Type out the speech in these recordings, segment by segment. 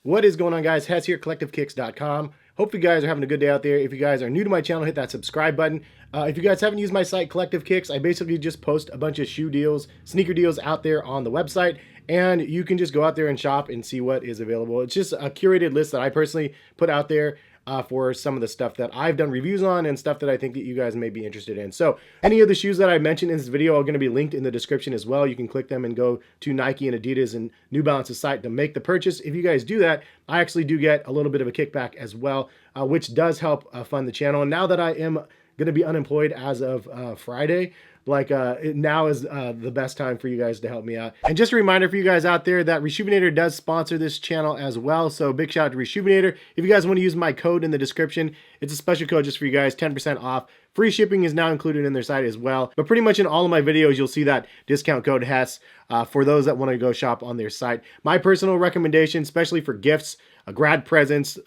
What is going on, guys? Hes here, collectivekicks.com. Hope you guys are having a good day out there. If you guys are new to my channel, hit that subscribe button. If you guys haven't used my site, Collective Kicks, I basically just post a bunch of shoe deals, sneaker deals out there on the website, and you can just go out there and shop and see what is available. It's just a curated list that I personally put out there for some of the stuff that I've done reviews on and stuff that I think that you guys may be interested in. So any of the shoes that I mentioned in this video are going to be linked in the description as well. You can click them and go to Nike and Adidas and New Balance's site to make the purchase. If you guys do that, I actually do get a little bit of a kickback as well, which does help fund the channel. And now that I am going to be unemployed as of Friday, now is the best time for you guys to help me out. And just a reminder for you guys out there that Reshoevn8r does sponsor this channel as well. So big shout out to Reshoevn8r. If you guys want to use my code in the description, it's a special code just for you guys, 10% off. Free shipping is now included in their site as well. But pretty much in all of my videos, you'll see that discount code HES for those that want to go shop on their site. My personal recommendation, especially for gifts, grad presents,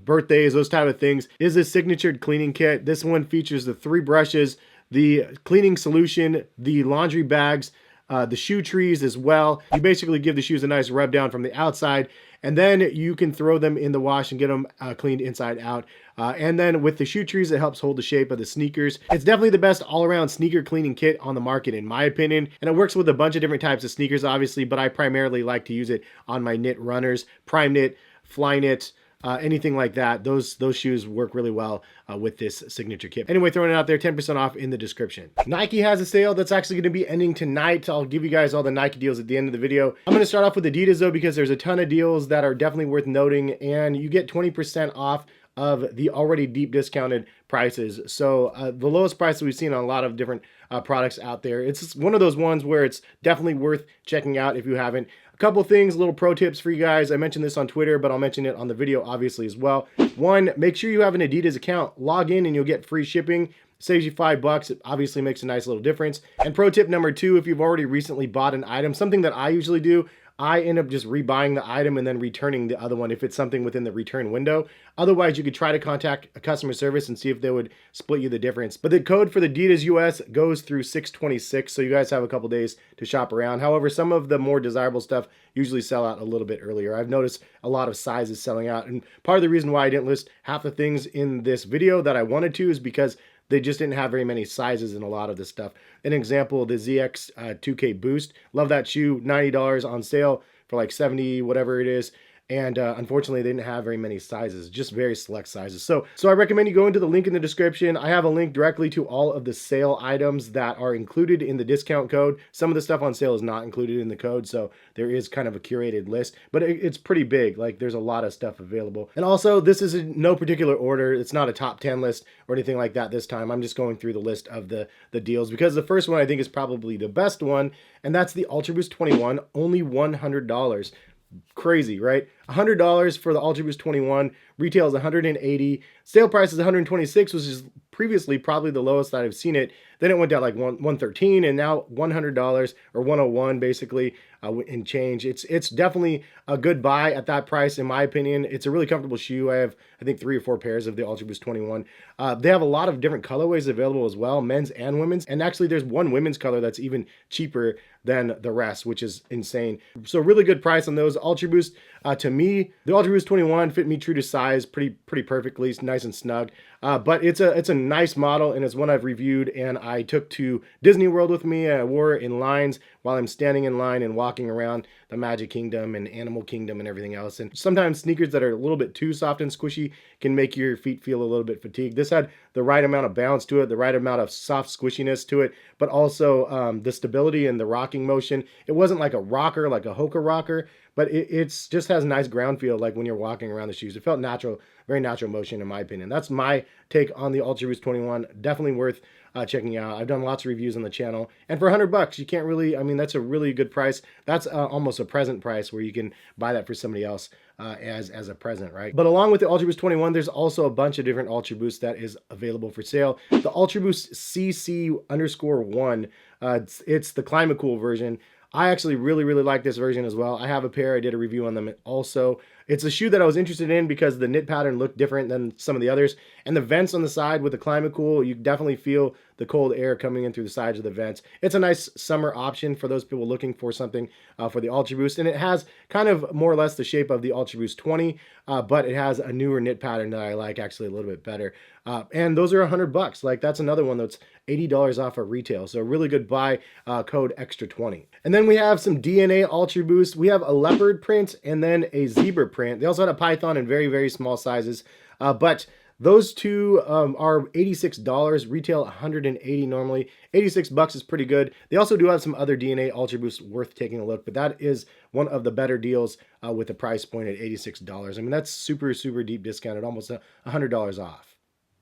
birthdays, those type of things, is this signatured cleaning kit. This one features the 3 brushes, the cleaning solution, the laundry bags, the shoe trees as well. You basically give the shoes a nice rub down from the outside, and then you can throw them in the wash and get them cleaned inside out. And then with the shoe trees, it helps hold the shape of the sneakers. It's definitely the best all-around sneaker cleaning kit on the market, in my opinion. And it works with a bunch of different types of sneakers, obviously, but I primarily like to use it on my knit runners, prime knit, fly knit, anything like that. Those shoes work really well with this signature kit. Anyway, throwing it out there, 10% off in the description. Nike has a sale that's actually going to be ending tonight. I'll give you guys all the Nike deals at the end of the video. I'm going to start off with Adidas though, because there's a ton of deals that are definitely worth noting, and you get 20% off of the already deep discounted prices. So the lowest price that we've seen on a lot of different products out there. It's one of those ones where it's definitely worth checking out if you haven't. A couple things, little pro tips for you guys. I mentioned this on Twitter, but I'll mention it on the video obviously as well. One, make sure you have an Adidas account. Log in and you'll get free shipping. Saves you $5. It obviously makes a nice little difference. And pro tip number 2, if you've already recently bought an item, something that I usually do, I end up just rebuying the item and then returning the other one if it's something within the return window. Otherwise, you could try to contact a customer service and see if they would split you the difference. But the code for the Adidas US goes through 6/26, so you guys have a couple days to shop around. However, some of the more desirable stuff usually sell out a little bit earlier. I've noticed a lot of sizes selling out, and part of the reason why I didn't list half the things in this video that I wanted to is because they just didn't have very many sizes in a lot of this stuff. An example, the ZX 2K Boost. Love that shoe, $90 on sale for like 70, whatever it is. And unfortunately, they didn't have very many sizes, just very select sizes. So I recommend you go into the link in the description. I have a link directly to all of the sale items that are included in the discount code. Some of the stuff on sale is not included in the code, so there is kind of a curated list, but it's pretty big. Like, there's a lot of stuff available. And also, this is in no particular order. It's not a top 10 list or anything like that this time. I'm just going through the list of the deals, because the first one I think is probably the best one, and that's the ULTRABOOST 21, only $100. Crazy, right? $100 for the ULTRABOOST 21, retails $180, sale price is $126, which is previously probably the lowest that I've seen it. Then it went down like $113, and now $100 or $101 basically in change. It's definitely a good buy at that price, in my opinion. It's a really comfortable shoe. I have, I think, 3 or 4 pairs of the ULTRABOOST 21. They have a lot of different colorways available as well, men's and women's. And actually, there's one women's color that's even cheaper than the rest, which is insane. So really good price on those. ULTRABOOST, to me, the ULTRABOOST 21 fit me true to size, pretty perfectly, nice and snug. But it's a nice model, and it's one I've reviewed, and I took to Disney World with me. I wore it in lines while I'm standing in line and walking around the Magic Kingdom and Animal Kingdom and everything else. And sometimes sneakers that are a little bit too soft and squishy can make your feet feel a little bit fatigued. This had the right amount of bounce to it, the right amount of soft squishiness to it, but also the stability and the rocking motion. It wasn't like a rocker, like a Hoka rocker, but it's just has a nice ground feel like when you're walking around the shoes. It felt natural, very natural motion in my opinion. That's my take on the ULTRABOOST 21. Definitely worth checking out. I've done lots of reviews on the channel, and for $100, you can't really, I mean, that's a really good price. That's almost a present price where you can buy that for somebody else as a present, right? But along with the ULTRABOOST 21, there's also a bunch of different ULTRABOOST that is available for sale. The ULTRABOOST CC_1, it's the Climate Cool version. I actually really like this version as well. I have a pair. I did a review on them also. It's a shoe that I was interested in because the knit pattern looked different than some of the others. And the vents on the side with the Climate Cool, you definitely feel the cold air coming in through the sides of the vents. It's a nice summer option for those people looking for something for the Ultra Boost, and it has kind of more or less the shape of the Ultra Boost 20, but it has a newer knit pattern that I like actually a little bit better. And those are $100. Like, that's another one that's $80 off of retail. So a really good buy, code extra20. And then we have some DNA Ultra Boost. We have a leopard print and then a zebra print. They also had a python in very, very small sizes. But those two are $86, retail $180 normally. $86 is pretty good. They also do have some other DNA Ultra Boost worth taking a look, but that is one of the better deals with the price point at $86. I mean, that's super, super deep discounted, almost $100 off.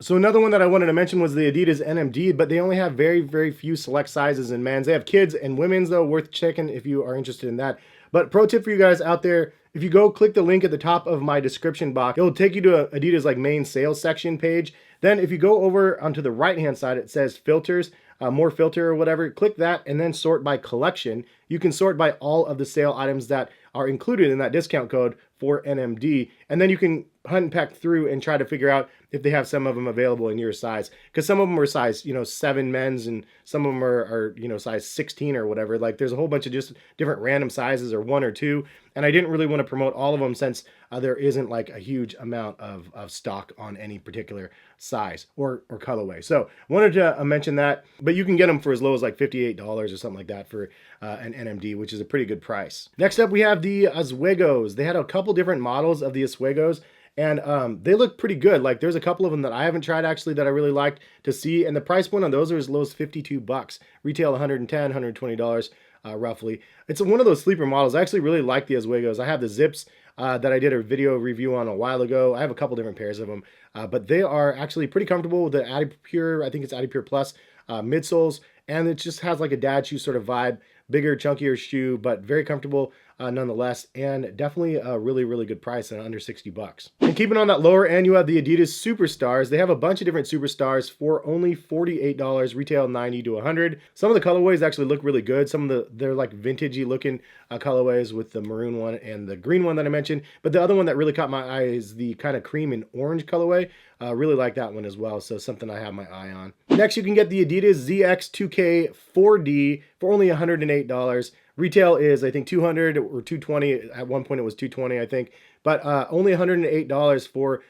So another one that I wanted to mention was the Adidas Nmd, but they only have very, very few select sizes in men's. They have kids and women's, though, worth checking if you are interested in that. But pro tip for you guys out there, if you go click the link at the top of my description box, it'll take you to Adidas like main sales section page. Then if you go over onto the right-hand side, it says filters, more filter or whatever, click that and then sort by collection. You can sort by all of the sale items that are included in that discount code for NMD. And then you can hunt and peck through and try to figure out if they have some of them available in your size. Because some of them are size, 7 men's, and some of them are size 16 or whatever. Like, there's a whole bunch of just different random sizes, or 1 or 2. And I didn't really want to promote all of them since there isn't like a huge amount of stock on any particular size or colorway. So wanted to mention that, but you can get them for as low as like $58 or something like that for an NMD, which is a pretty good price. Next up, we have the Oswegos. They had a couple different models of the Oswegos, and they look pretty good. Like, there's a couple of them that I haven't tried actually that I really liked to see, and the price point on those are as low as $52. Retail $110, $120 roughly. It's one of those sleeper models. I actually really like the Oswegos. I have the Zips that I did a video review on a while ago. I have a couple different pairs of them, but they are actually pretty comfortable with the Adipure, I think it's Adipure Plus midsoles, and it just has like a dad shoe sort of vibe. Bigger, chunkier shoe, but very comfortable nonetheless, and definitely a really, really good price at under $60. And keeping on that lower end, you have the Adidas Superstars. They have a bunch of different Superstars for only $48, retail $90 to $100. Some of the colorways actually look really good. Some of they're like vintagey looking colorways with the maroon one and the green one that I mentioned. But the other one that really caught my eye is the kind of cream and orange colorway. Really like that one as well, so something I have my eye on. Next, you can get the Adidas ZX2K 4D for only $108. Retail is, I think, $200 or $220. At one point, it was $220, I think. But only $108 for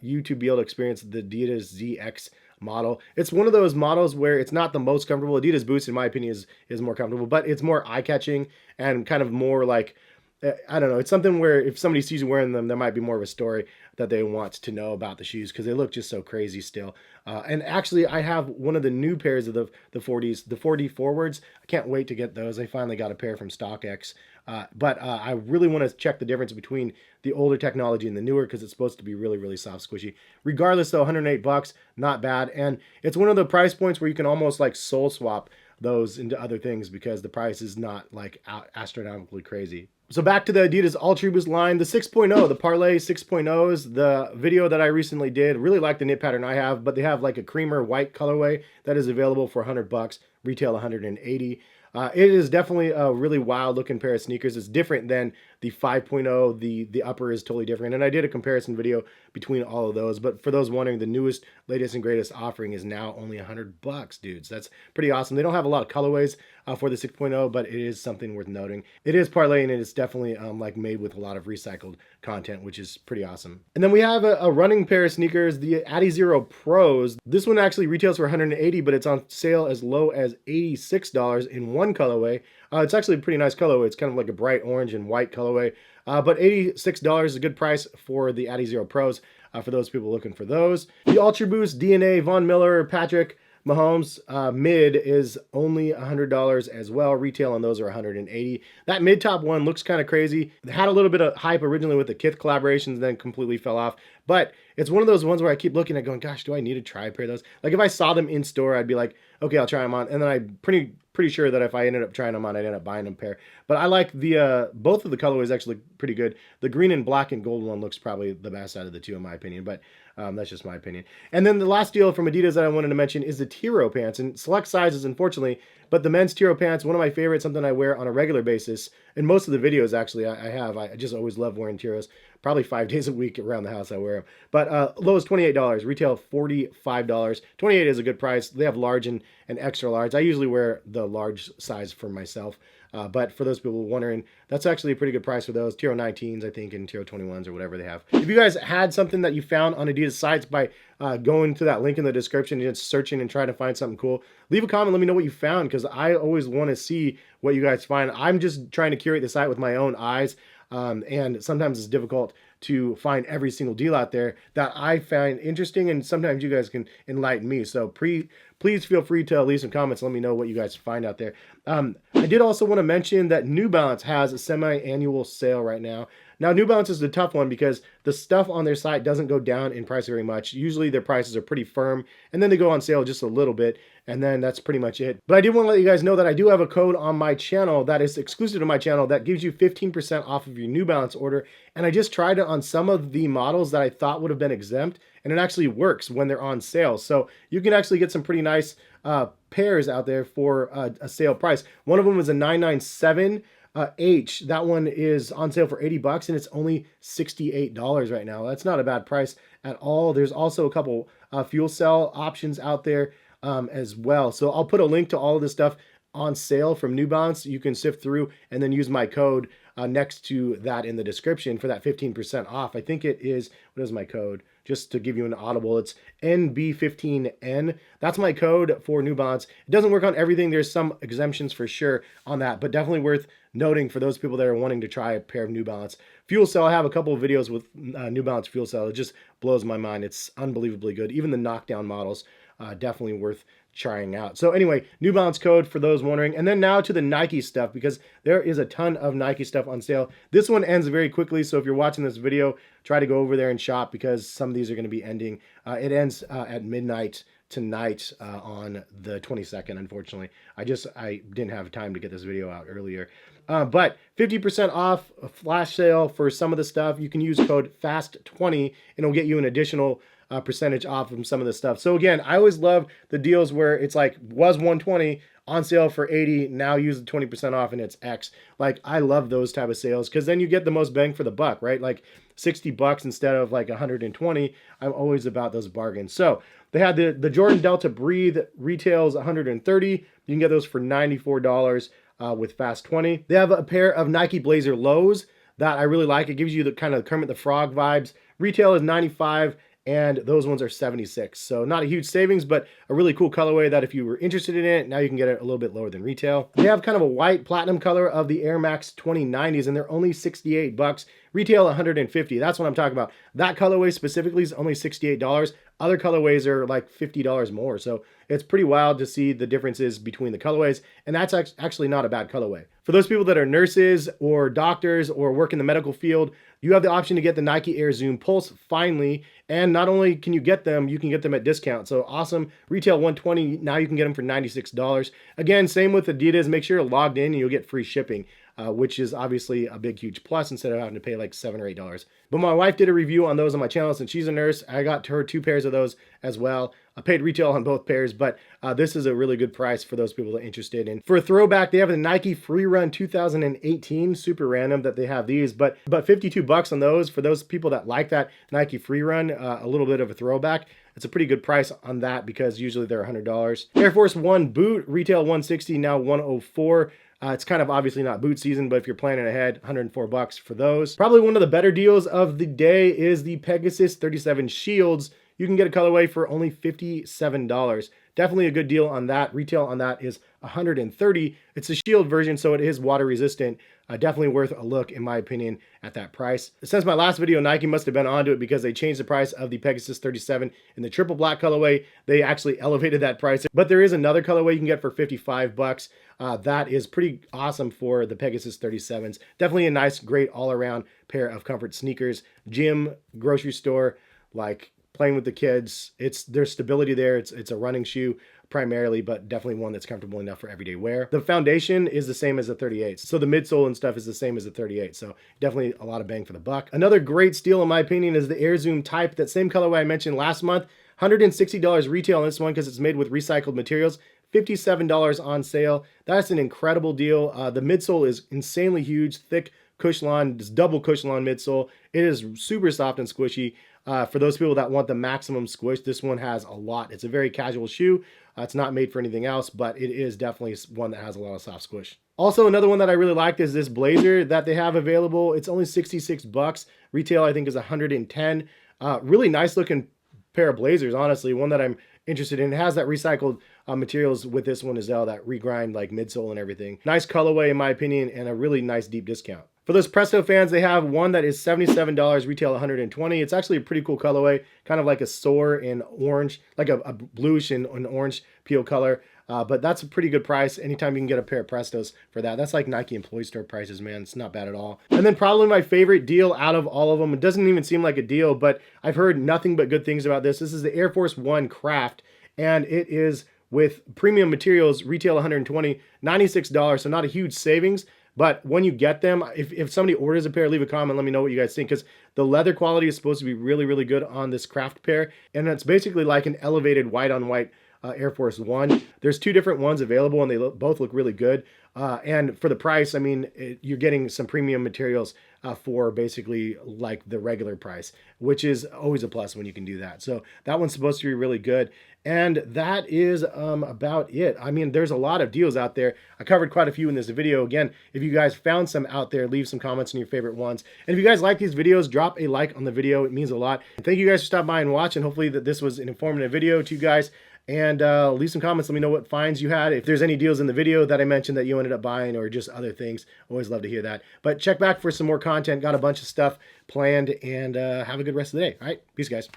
you to be able to experience the Adidas ZX model. It's one of those models where it's not the most comfortable. Adidas Boost, in my opinion, is more comfortable, but it's more eye-catching and kind of more like, I don't know, it's something where if somebody sees you wearing them, there might be more of a story that they want to know about the shoes because they look just so crazy still. And actually, I have one of the new pairs of the 4Ds, the 4D forwards. I can't wait to get those. I finally got a pair from StockX. But I really want to check the difference between the older technology and the newer because it's supposed to be really, really soft, squishy. Regardless, though, $108, not bad. And it's one of the price points where you can almost like soul swap those into other things because the price is not like astronomically crazy. So back to the Adidas Ultra Boost line, the 6.0, the Parlay 6.0s, the video that I recently did, really like the knit pattern I have, but they have like a creamer white colorway that is available for $100, retail $180. It is definitely a really wild looking pair of sneakers. It's different than the 5.0. The upper is totally different. And I did a comparison video between all of those. But for those wondering, the newest, latest, and greatest offering is now only $100, dudes. That's pretty awesome. They don't have a lot of colorways for the 6.0, but it is something worth noting. It is parlay, and it's definitely like made with a lot of recycled content, which is pretty awesome. And then we have a running pair of sneakers, the Adizero Pros. This one actually retails for $180, but it's on sale as low as $86 in one colorway. It's actually a pretty nice colorway. It's kind of like a bright orange and white colorway. But $86 is a good price for the Adizero Pros for those people looking for those. The Ultra Boost DNA Von Miller Patrick Mahomes mid is only $100 as well. Retail on those are $180. That mid top one looks kind of crazy. It had a little bit of hype originally with the Kith collaborations, then completely fell off. But it's one of those ones where I keep looking at going, gosh, do I need to try a pair of those? Like if I saw them in store, I'd be like, okay, I'll try them on. And then I'm pretty sure that if I ended up trying them on, I'd end up buying them a pair. But I like the both of the colorways actually look pretty good. The green and black and gold one looks probably the best out of the two in my opinion, but that's just my opinion. And then the last deal from Adidas that I wanted to mention is the Tyro pants, and select sizes, unfortunately, but the men's Tyro pants, one of my favorites, something I wear on a regular basis. In most of the videos, actually, I just always love wearing Tyros. probably 5 days a week around the house I wear them. But low is $28, retail $45. 28 is a good price. They have large and extra large. I usually wear the large size for myself. But for those people wondering, that's actually a pretty good price for those. Tyro 19s, I think, and Tyro 21s or whatever they have. If you guys had something that you found on Adidas sites by going to that link in the description and just searching and trying to find something cool, leave a comment, let me know what you found, because I always want to see what you guys find. I'm just trying to curate the site with my own eyes, and sometimes it's difficult to find every single deal out there that I find interesting, and sometimes you guys can enlighten me. So please feel free to leave some comments. Let me know what you guys find out there. I did also want to mention that New Balance has a semi-annual sale right now. Now, New Balance is the tough one because the stuff on their site doesn't go down in price very much. Usually their prices are pretty firm, and then they go on sale just a little bit, and then that's pretty much it. But I did want to let you guys know that I do have a code on my channel that is exclusive to my channel that gives you 15% off of your New Balance order. And I just tried it on some of the models that I thought would have been exempt, and it actually works when they're on sale. So you can actually get some pretty nice pairs out there for a sale price. One of them was a 997 H. That one is on sale for 80 bucks, and it's only $68 right now. That's not a bad price at all. There's also a couple fuel cell options out there as well. So I'll put a link to all of this stuff on sale from New Balance. You can sift through and then use my code next to that in the description for that 15% off. I think it is, what is my code? Just to give you an audible, it's NB15N. That's my code for New Balance. It doesn't work on everything. There's some exemptions for sure on that, but definitely worth noting for those people that are wanting to try a pair of New Balance. Fuel cell, I have a couple of videos with New Balance fuel cell. It just blows my mind. It's unbelievably good. Even the knockdown models, definitely worth trying out. So anyway, New Balance code for those wondering. And then now to the Nike stuff, because there is a ton of Nike stuff on sale. This one ends very quickly, so if you're watching this video, try to go over there and shop, because some of these are going to be ending. It ends at midnight tonight on the 22nd. Unfortunately, I didn't have time to get this video out earlier. But 50% off a flash sale for some of the stuff. You can use code FAST20 and it'll get you an additional percentage off from some of the stuff. So again, I always love the deals where it's like, was 120 on sale for 80, now use the 20% off and it's X. Like, I love those type of sales, because then you get the most bang for the buck, right? Like 60 bucks instead of like 120. I'm always about those bargains. So they had the Jordan Delta Breathe, retails 130. You can get those for $94 with Fast 20. They have a pair of Nike Blazer Lows that I really like. It gives you the kind of Kermit the Frog vibes. Retail is 95, and those ones are 76. So not a huge savings, but a really cool colorway that if you were interested in it, now you can get it a little bit lower than retail. They have kind of a white platinum color of the Air Max 2090s, and they're only 68 bucks. Retail 150. That's what I'm talking about. That colorway specifically is only $68. Other colorways are like $50 more. So it's pretty wild to see the differences between the colorways, and that's actually not a bad colorway. For those people that are nurses or doctors or work in the medical field, you have the option to get the Nike Air Zoom Pulse finally, and not only can you get them, you can get them at discount. So awesome. Retail 120, now you can get them for $96. Again, same with Adidas. Make sure you're logged in and you'll get free shipping, which is obviously a big, huge plus instead of having to pay like $7 or $8. But my wife did a review on those on my channel since she's a nurse. I got her 2 pairs of those as well. I paid retail on both pairs, but this is a really good price for those people that are interested in. For a throwback, they have the Nike Free Run 2018, super random that they have these, but 52 bucks on those for those people that like that Nike Free Run, a little bit of a throwback. It's a pretty good price on that because usually they're $100. Air Force One boot, retail 160, now 104. It's kind of obviously not boot season, but if you're planning ahead, 104 bucks for those. Probably one of the better deals of the day is the Pegasus 37 Shields. You can get a colorway for only $57. Definitely a good deal on that. Retail on that is $130. It's a shield version, so it is water resistant. Definitely worth a look, in my opinion, at that price. Since my last video, Nike must have been onto it because they changed the price of the Pegasus 37 in the triple black colorway. They actually elevated that price, but there is another colorway you can get for 55 bucks. That is pretty awesome for the Pegasus 37s. Definitely a nice, great all-around pair of comfort sneakers. Gym, grocery store, like playing with the kids. There's stability there. It's a running shoe primarily, but definitely one that's comfortable enough for everyday wear. The foundation is the same as the 38. So the midsole and stuff is the same as the 38. So definitely a lot of bang for the buck. Another great steal, in my opinion, is the Air Zoom Type, that same colorway I mentioned last month. $160 retail on this one because it's made with recycled materials. $57 on sale. That's an incredible deal. The midsole is insanely huge, thick Cushlon, this double Cushlon midsole. It is super soft and squishy. For those people that want the maximum squish, this one has a lot. It's a very casual shoe. It's not made for anything else, but it is definitely one that has a lot of soft squish. Also, another one that I really liked is this blazer that they have available. It's only 66 bucks. Retail, I think, is 110. Really nice looking pair of blazers, honestly. One that I'm interested in. It has that recycled materials with this one as well, that regrind like midsole and everything. Nice colorway in my opinion, and a really nice deep discount. For those Presto fans, they have one that is $77, retail $120. It's actually a pretty cool colorway, kind of like a soar in orange, like a bluish and an orange peel color. But that's a pretty good price. Anytime you can get a pair of Prestos for that. That's like Nike employee store prices, man. It's not bad at all. And then probably my favorite deal out of all of them. It doesn't even seem like a deal, but I've heard nothing but good things about this. This is the Air Force One Craft, and it is with premium materials, retail $120, $96, so not a huge savings. But when you get them, if somebody orders a pair, leave a comment, let me know what you guys think, because the leather quality is supposed to be really, really good on this Craft pair, and it's basically like an elevated white-on-white Air Force One. There's two different ones available, and they both look really good. And for the price, I mean, you're getting some premium materials for basically like the regular price, which is always a plus when you can do that. So that one's supposed to be really good. And that is about it. I mean, there's a lot of deals out there. I covered quite a few in this video. Again, if you guys found some out there, leave some comments on your favorite ones. And if you guys like these videos, drop a like on the video. It means a lot. And thank you guys for stopping by and watching. Hopefully that this was an informative video to you guys. And leave some comments. Let me know what finds you had. If there's any deals in the video that I mentioned that you ended up buying, or just other things, always love to hear that. But check back for some more content. Got a bunch of stuff planned, and have a good rest of the day. All right, peace, guys.